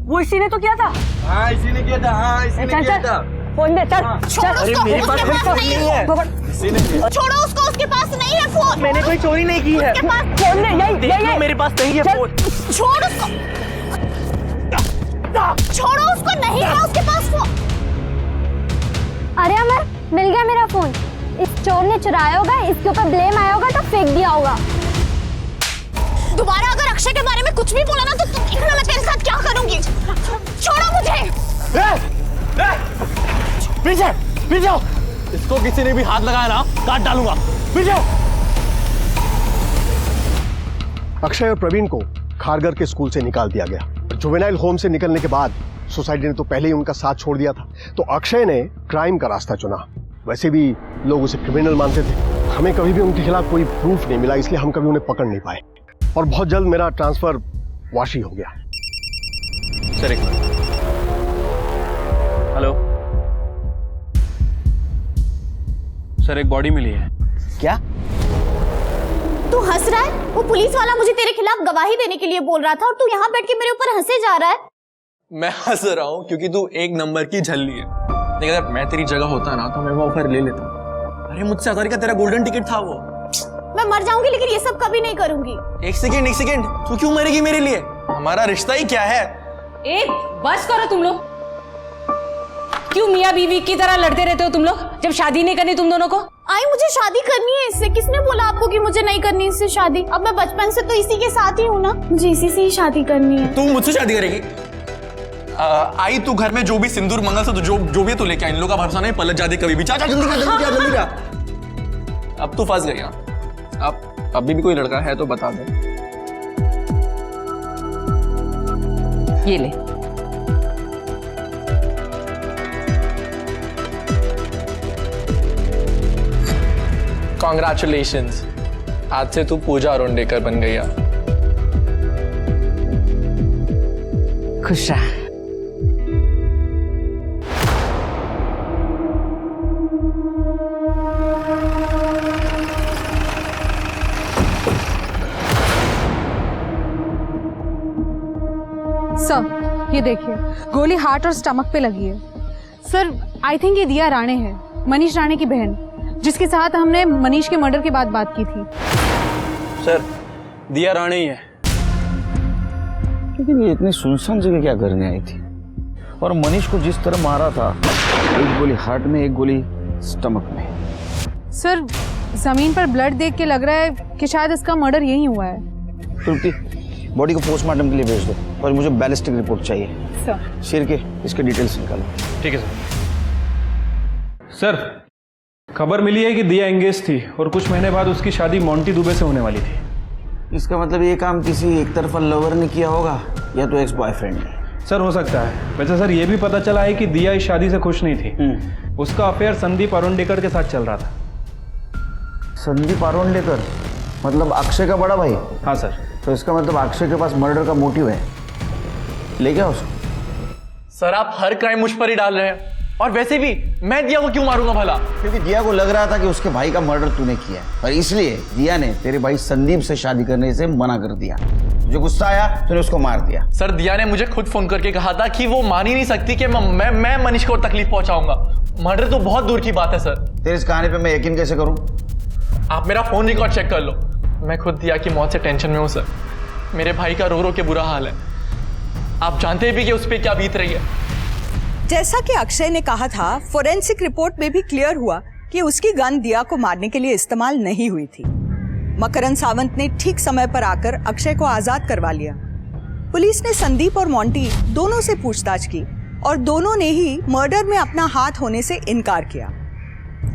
वो इसी ने तो किया था। हाँ इसी ने किया था, हाँ इसी ने किया था। फोन दे, चल। अरे मेरे पास कोई फोन नहीं है। इसी ने किया। छोड़ो उसको, उसके पास नहीं है फोन। मैंने कोई चोरी नहीं की है। उसके पास फोन नहीं, यही मेरे पास नहीं है फोन। छोड़ उसको, छोड़ो उसको, नहीं है उसके पास फोन। अरे अमर, मिल गया मेरा फोन। इस चोर ने चुराया होगा, इसके ऊपर ब्लेम आया होगा तो फेंक दिया होगा। दोबारा अगर अक्षय के बारे में कुछ भी बोला ना तो तुम देखना मैं तेरे साथ क्या करूंगी। छोड़ो मुझे। पीछे पीछे, इसको किसी ने भी हाथ लगाया ना काट डालूंगा। पीछे। अक्षय और प्रवीण को खारघर के स्कूल से निकाल दिया गया। जुवेनाइल होम से निकलने के बाद सोसाइटी ने तो पहले ही उनका साथ छोड़ दिया था, तो अक्षय ने क्राइम का रास्ता चुना। वैसे भी लोग उसे क्रिमिनल मानते थे। हमें कभी भी उनके खिलाफ कोई प्रूफ नहीं मिला, इसलिए हम कभी उन्हें पकड़ नहीं पाए और बहुत जल्द मेरा ट्रांसफर वाशी हो गया। सर एक मिनट। हेलो सर, एक बॉडी मिली है। क्या? तू हंस रहा है? वो पुलिस वाला मुझे तेरे खिलाफ गवाही देने के लिए बोल रहा था और तू यहाँ बैठ के मेरे ऊपर हंसे जा रहा है। मैं हंस रहा हूँ क्योंकि तू 1 नंबर की झल्ली है। लेकिन अगर मैं तेरी जगह होता ना तो मैं वो ऑफर ले लेता। अरे मुझसे अगर का तेरा गोल्डन टिकट था वो। मैं मर जाऊंगी लेकिन ये सब कभी नहीं करूंगी। एक सेकेंड, तू क्यों मरेगी मेरे लिए? हमारा रिश्ता ही क्या है? बस करो तुम लोग। क्यों मियाँ बीवी की तरह लड़ते रहते हो तुम लोग, जब शादी नहीं करनी तुम दोनों को? आई मुझे शादी करनी है इससे। किसने बोला आपको कि मुझे नहीं करनी इससे शादी? अब मैं बचपन से तो इसी के साथ ही हूँ ना, मुझे इसी से ही शादी करनी है। तू मुझसे शादी करेगी? आई तू घर में जो भी सिंदूर मंगलसूत्र जो भी है तू लेके आ। इन लोगों का भरोसा नहीं, पलट जाती कभी भी। चाचा जल्दी जा। अब तू फंस गई। अब अभी भी कोई लड़का है तो बता दे। ये ले। कॉन्ग्रेचुलेशंस, आज से तू पूजा अरुणडेकर बन गई है। खुश रहा। सर ये देखिए, गोली हार्ट और स्टमक पे लगी है। सर आई थिंक ये दिया राणे है, मनीष राणे की बहन, जिसके साथ हमने मनीष के मर्डर के बाद बात की थी। सर दिया राणे ही है। लेकिन ये इतनी सुनसान जगह क्या करने आई थी? और मनीष को जिस तरह मारा था, एक गोली हार्ट में, एक गोली स्टमक में। सर जमीन पर ब्लड देख के लग रहा है कि शायद इसका मर्डर यही हुआ है। श्रुति, बॉडी को पोस्टमार्टम के लिए भेज दो और मुझे बैलिस्टिक रिपोर्ट चाहिए। सर शेर के इसके डिटेल्स निकालो। ठीक है सर। खबर मिली है कि दिया एंगेज थी और कुछ महीने बाद उसकी शादी मोंटी दुबे से होने वाली थी। इसका मतलब ये काम किसी एक तरफा लवर ने किया होगा या तो एक्स बॉयफ्रेंड ने। सर हो सकता है। वैसे सर ये भी पता चला है कि दिया इस शादी से खुश नहीं थी। उसका अफेयर संदीप अरोंडेकर के साथ चल रहा था। संदीप अरोंडेकर मतलब अक्षय का बड़ा भाई? हाँ सर। तो इसका मतलब अक्षय के पास मर्डर का मोटिव है, ले गया उसको? सर आप हर क्राइम मुझ पर ही डाल रहे हैं, और वैसे भी मैं दिया को क्यों मारूंगा भला? क्योंकि दिया को लग रहा था कि उसके भाई का मर्डर तूने किया है, और इसलिए दिया ने तेरे भाई संदीप से शादी करने से मना कर दिया। जो गुस्सा आया तूने उसको मार दिया। सर दिया ने मुझे खुद फोन करके कहा था कि वो मान ही नहीं सकती कि मैं मनीष को तकलीफ पहुंचाऊंगा। मर्डर तो बहुत दूर की बात है सर। तेरे इस कहानी पे मैं यकीन कैसे करूं? आप मेरा फोन रिकॉर्ड चेक कर लो। मैं खुद दिया की मौत से टेंशन में हूं सर। मेरे भाई का रो रो के बुरा हाल है। आप जानते भी कि उस पर क्या बीत रही है। जैसा कि अक्षय ने कहा था, फोरेंसिक रिपोर्ट में भी क्लियर हुआ कि उसकी गन दिया को मारने के लिए इस्तेमाल नहीं हुई थी। मकरंद सावंत ने ठीक समय पर आकर अक्षय को आजाद करवा लिया। पुलिस ने संदीप और मोंटी दोनों से पूछताछ की और दोनों ने ही मर्डर में अपना हाथ होने से इनकार किया।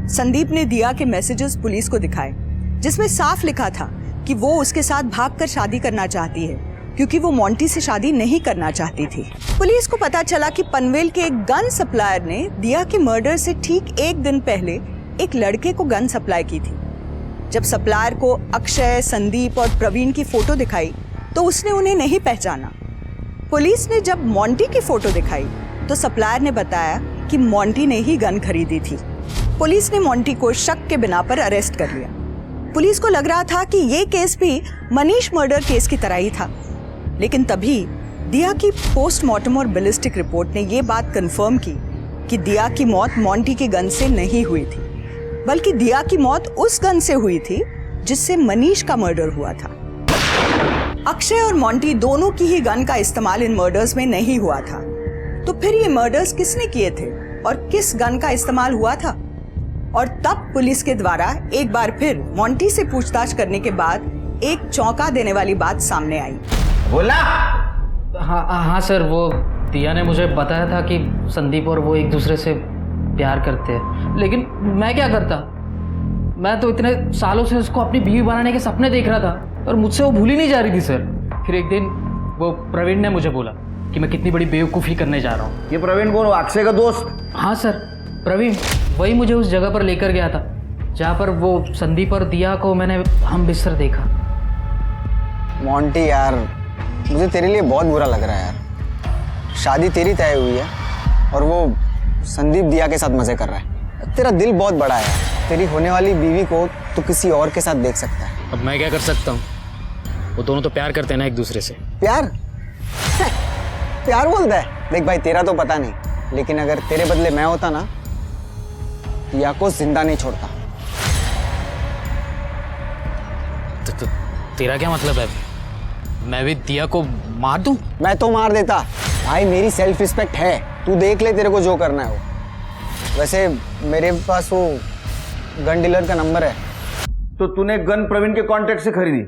संदीप ने दिया के मैसेजेस पुलिस को दिखाए, जिसमें साफ लिखा था कि वो उसके साथ भागकर शादी करना चाहती है, क्योंकि वो मोंटी से शादी नहीं करना चाहती थी। पुलिस को पता चला कि पनवेल के एक गन सप्लायर ने दिया के मर्डर से ठीक एक दिन पहले एक लड़के को गन सप्लाई की थी। जब सप्लायर को अक्षय, संदीप और प्रवीण की फोटो दिखाई तो उसने उन्हें नहीं पहचाना। पुलिस ने जब मोंटी की फोटो दिखाई तो सप्लायर ने बताया कि मोंटी ने ही गन खरीदी थी। पुलिस ने मोंटी को शक के बिना पर अरेस्ट कर लिया। पुलिस को लग रहा था कि ये केस भी मनीष मर्डर केस की तरह ही था, लेकिन तभी दिया की पोस्टमार्टम और बैलिस्टिक रिपोर्ट ने ये बात कंफर्म की कि दिया की मौत मोंटी के गन से नहीं हुई थी, बल्कि दिया की मौत उस गन से हुई थी जिससे मनीष का मर्डर हुआ था। अक्षय और मोंटी दोनों की ही गन का इस्तेमाल इन मर्डर्स में नहीं हुआ था। तो फिर ये मर्डर्स किसने किए थे और किस गन का इस्तेमाल हुआ था? और तब पुलिस के द्वारा एक बार फिर मोंटी से पूछताछ करने के बाद एक चौंका देने वाली बात सामने आई। बोला? हाँ सर, वो दिया ने मुझे बताया था कि संदीप और वो एक दूसरे से प्यार करते हैं, लेकिन मैं क्या करता? मैं तो इतने सालों से उसको अपनी बीवी बनाने के सपने देख रहा था और मुझसे वो भूल ही नहीं जा रही थी सर। फिर एक दिन वो प्रवीण ने मुझे बोला कि मैं कितनी बड़ी बेवकूफ़ी करने जा रहा हूँ। ये प्रवीण कौन? अक्षय का दोस्त? हाँ सर, प्रवीण वही मुझे उस जगह पर लेकर गया था जहाँ पर वो संदीप और दिया को मैंने हम बिस्तर देखा। मोंटी यार, मुझे तेरे लिए बहुत बुरा लग रहा है यार। शादी तेरी तय हुई है और वो संदीप दिया के साथ मजे कर रहा है। तेरा दिल बहुत बड़ा है। तेरी होने वाली बीवी को तो किसी और के साथ देख सकता है। अब मैं क्या कर सकता हूँ? वो दोनों तो प्यार करते हैं ना एक दूसरे से। प्यार? प्यार बोलता है? देख भाई, तेरा तो पता नहीं, लेकिन अगर तेरे बदले मैं होता ना, दिया को जिंदा नहीं छोड़ता। तो तेरा क्या मतलब है? मैं भी दिया को मार दूं? मैं तो मार देता भाई, मेरी सेल्फ रिस्पेक्ट है। तू देख ले तेरे को जो करना है वो। वैसे मेरे पास वो गन डीलर का नंबर है। तो तूने गन प्रवीण के कॉन्टेक्ट से खरीदी?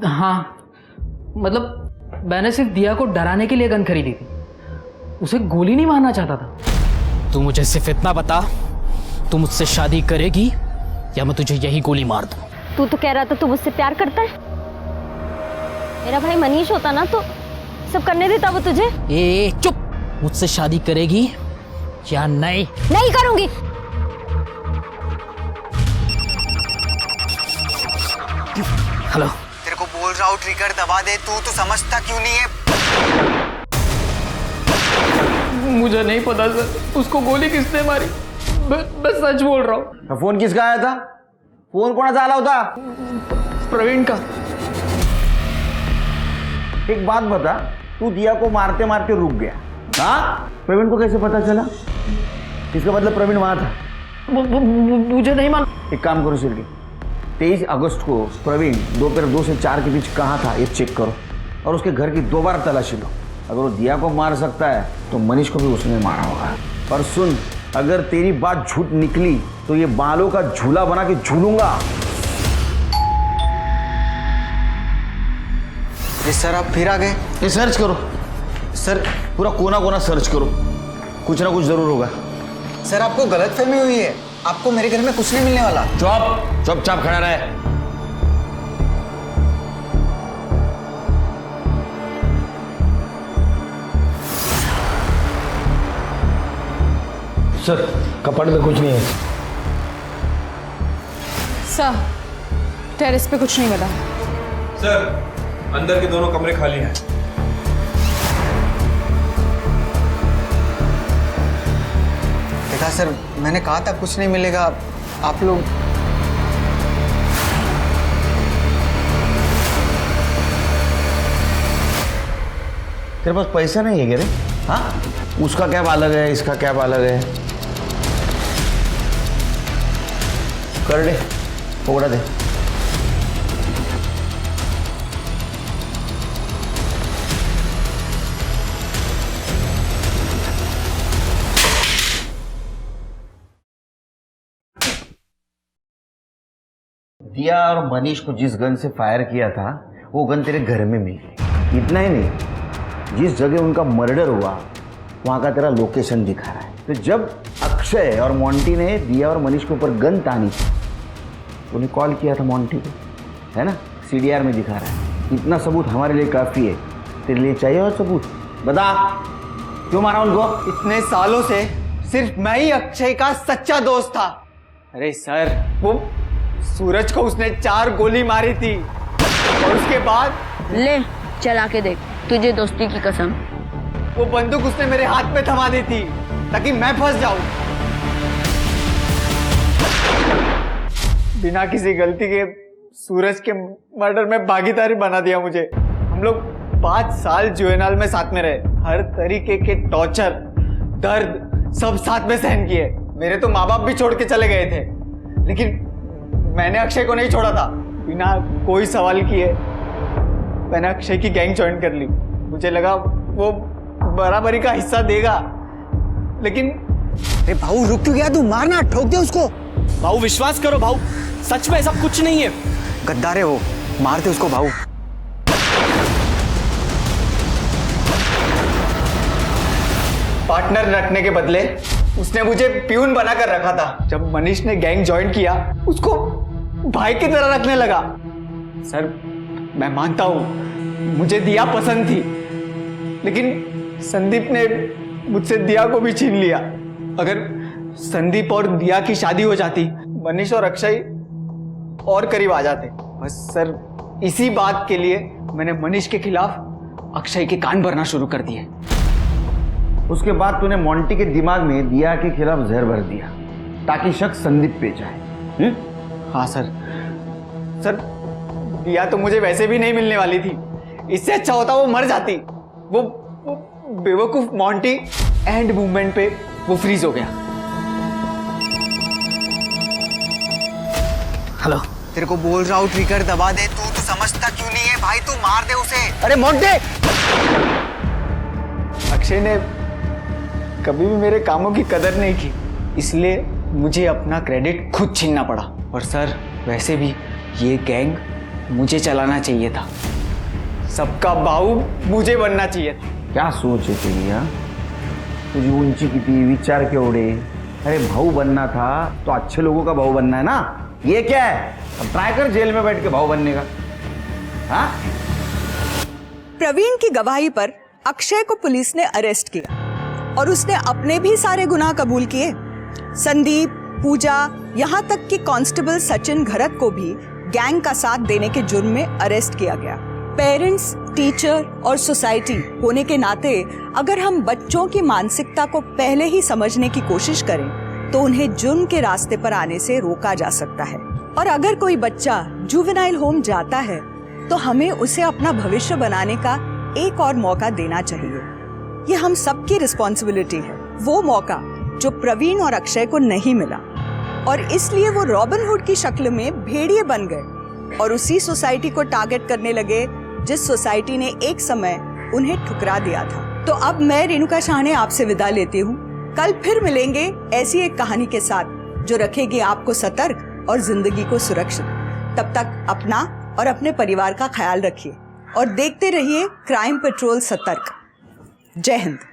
हाँ, मतलब मैंने सिर्फ दिया को डराने के लिए गन खरीदी थी, उसे गोली नहीं मारना चाहता था। तू मुझे सिर्फ इतना बता, तू मुझसे शादी करेगी या मैं तुझे यही गोली मार दूं? तू तो कह रहा था तू मुझसे प्यार करता है। मेरा भाई मनीष होता ना तो सब करने देता वो तुझे। ए चुप! मुझसे शादी करेगी या नहीं? नहीं करूंगी। हेलो, तेरे को बोल रहा हूँ ट्रिगर दबा दे। तू तो समझता क्यों नहीं है? मुझे नहीं पता सर, उसको गोली किसने मारी। मैं सच बोल रहा हूँ। फोन किसका आया था? फोन कोणाचा आला होता? प्रवीण का। एक बात बता, तू दिया को मारते मारते रुक गया, हाँ? प्रवीण को कैसे पता चला? इसका मतलब प्रवीण वहां था। मुझे नहीं मालूम। एक काम करो सिर्फ 23 अगस्त को प्रवीण दोपहर 2 से 4 के बीच कहाँ था ये चेक करो और उसके घर की दोबारा तलाशी लो। अगर वो दिया को मार सकता है तो मनीष को भी उसने मारा होगा। और सुन, अगर तेरी बात झूठ निकली तो ये बालों का झूला बना के झूलूंगा। सर आप फिर आ गए? ये सर्च करो सर, पूरा कोना कोना सर्च करो, कुछ ना कुछ जरूर होगा। सर आपको गलतफहमी हुई है, आपको मेरे घर में कुछ नहीं मिलने वाला। चुपचाप खड़ा रहे। सर कपड़ में कुछ नहीं है। सर टेरेस पे कुछ नहीं मिला। सर अंदर के दोनों कमरे खाली हैं। देखा सर, मैंने कहा था कुछ नहीं मिलेगा। आप लोग तेरे पास पैसा नहीं है क्या रे? हाँ, उसका कैब अलग है, इसका कैब अलग है। कर दे, पकड़ा दे। दिया और मनीष को जिस गन से फायर किया था वो गन तेरे घर में मिली। इतना ही नहीं, जिस जगह उनका मर्डर हुआ वहाँ का तेरा लोकेशन दिखा रहा है। तो जब अक्षय और मोंटी ने दिया और मनीष के ऊपर गन तानी थी तो उन्हें कॉल किया था मोंटी को, है ना? CDR में दिखा रहा है। इतना सबूत हमारे लिए काफ़ी है। तेरे लिए चाहिए और सबूत? बता, क्यों मारा उनको? इतने सालों से सिर्फ मैं ही अक्षय का सच्चा दोस्त था। अरे सर, वो सूरज को उसने 4 गोली मारी थी और उसके बाद ले चला के देख, तुझे दोस्ती की कसम। वो बंदूक उसने मेरे हाथ में थमा दी थी ताकि मैं फंस जाऊं। बिना किसी गलती के सूरज के मर्डर में भागीदारी बना दिया मुझे। हम लोग 5 साल जुवेनाइल में साथ में रहे, हर तरीके के टॉर्चर, दर्द सब साथ में सहन किए। मेरे तो माँ बाप भी छोड़ के चले गए थे, लेकिन मैंने अक्षय को नहीं छोड़ा था। बिना कोई सवाल किए मैंने अक्षय की गैंग ज्वाइन कर ली। मुझे लगा वो बराबरी का हिस्सा देगा, लेकिन अरे भाऊ रुक क्यों गया तू? मारना, ठोक दे उसको। भाऊ विश्वास करो भाऊ, सच में ऐसा कुछ नहीं है। गद्दार है वो, मार दे उसको भाऊ। पार्टनर रखने के बदले उसने मुझे प्यून बनाकर रखा था। जब मनीष ने गैंग ज्वाइन किया उसको भाई की तरह रखने लगा। सर मैं मानता हूं मुझे दिया पसंद थी, लेकिन संदीप ने मुझसे दिया को भी छीन लिया। अगर संदीप और दिया की शादी हो जाती, मनीष और अक्षय और करीब आ जाते। बस सर इसी बात के लिए मैंने मनीष के खिलाफ अक्षय के कान भरना शुरू कर दिए। उसके बाद तूने मोंटी के दिमाग में दिया के खिलाफ जहर भर दिया ताकि शक संदीप पे जाए। हाँ सर, सर दिया तो मुझे वैसे भी नहीं मिलने वाली थी। इससे अच्छा होता वो मर जाती। वो बेवकूफ मोंटी एंड मूवमेंट पे वो फ्रीज हो गया। हेलो, तेरे को बोल रहा हूँ ट्रिगर दबा दे। तू समझता क्यों नहीं है भाई? तू मार दे उसे। अरे मोंटी! अक्षय ने कभी भी मेरे कामों की कदर नहीं की, इसलिए मुझे अपना क्रेडिट खुद छीनना पड़ा। और सर वैसे भी ये गैंग मुझे चलाना चाहिए था, सबका बाहू मुझे बनना चाहिए था। क्या सोच है तेरी? हाँ, तुझी ऊंची किती, विचार केवढे। अरे भाऊ बनना था तो अच्छे लोगों का भाऊ बनना है ना। ये क्या है? अब ट्राई कर जेल में बैठ के भाऊ बनने का। हाँ? प्रवीण की गवाही पर अक्षय को पुलिस ने अरेस्ट किया और उसने अपने भी सारे गुनाह कबूल किए। संदीप, पूजा, यहाँ तक कि कांस्टेबल सचिन घरत को भी गैंग का साथ देने के जुर्म में अरेस्ट किया गया। पेरेंट्स, टीचर और सोसाइटी होने के नाते अगर हम बच्चों की मानसिकता को पहले ही समझने की कोशिश करें तो उन्हें जुर्म के रास्ते पर आने से रोका जा सकता है। और अगर कोई बच्चा जुवेनाइल होम जाता है तो हमें उसे अपना भविष्य बनाने का एक और मौका देना चाहिए। ये हम सबकी रिस्पॉन्सिबिलिटी है। वो मौका जो प्रवीण और अक्षय को नहीं मिला, और इसलिए वो रॉबिन हुड की शक्ल में भेड़िए बन गए और उसी सोसाइटी को टारगेट करने लगे जिस सोसाइटी ने एक समय उन्हें ठुकरा दिया था। तो अब मैं रेणुका शाहने आपसे विदा लेती हूँ। कल फिर मिलेंगे ऐसी एक कहानी के साथ जो रखेगी आपको सतर्क और जिंदगी को सुरक्षित। तब तक अपना और अपने परिवार का ख्याल रखिए और देखते रहिए क्राइम पेट्रोल सतर्क। जय हिंद।